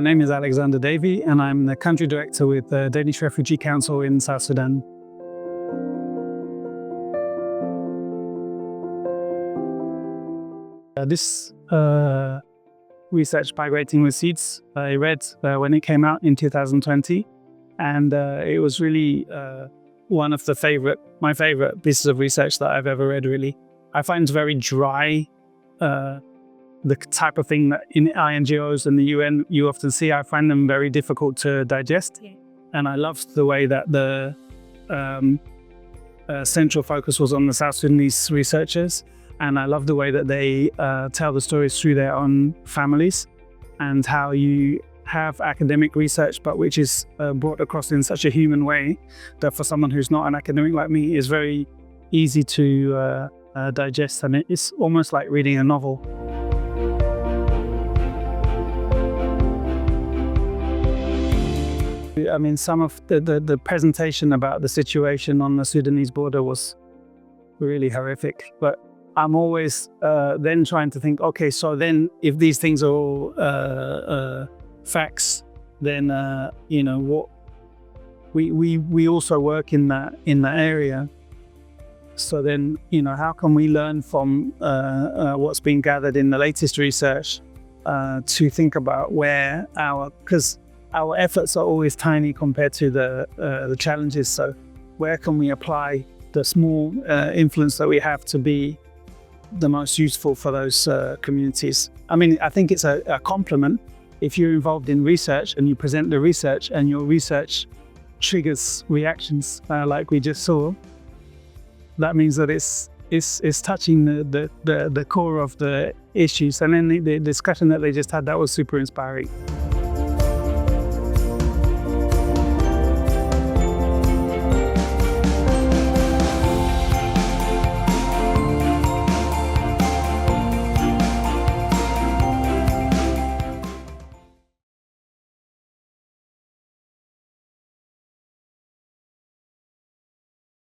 name is Alexander Davey, and I'm the country director with the Danish Refugee Council in South Sudan. This research, Migrating with Seeds, I read when it came out in 2020, and it was really one of my favorite pieces of research that I've ever read, really. I find it very dry, the type of thing that in INGOs and the UN you often see. I find them very difficult to digest. Yeah. And I loved the way that the central focus was on the South Sudanese researchers. And I love the way that they tell the stories through their own families, and how you have academic research, but which is brought across in such a human way that for someone who's not an academic like me is very easy to digest. And it's almost like reading a novel. I mean, some of the presentation about the situation on the Sudanese border was really horrific, but I'm always then trying to think, okay, so then if these things are all facts, then what we also work in that area. So then how can we learn from what's been gathered in the latest research to think about where because our efforts are always tiny compared to the challenges. So where can we apply the small influence that we have to be the most useful for those communities? I mean, I think it's a compliment if you're involved in research and you present the research and your research triggers reactions like we just saw. That means that it's touching the core of the issues. And then the discussion that they just had, that was super inspiring.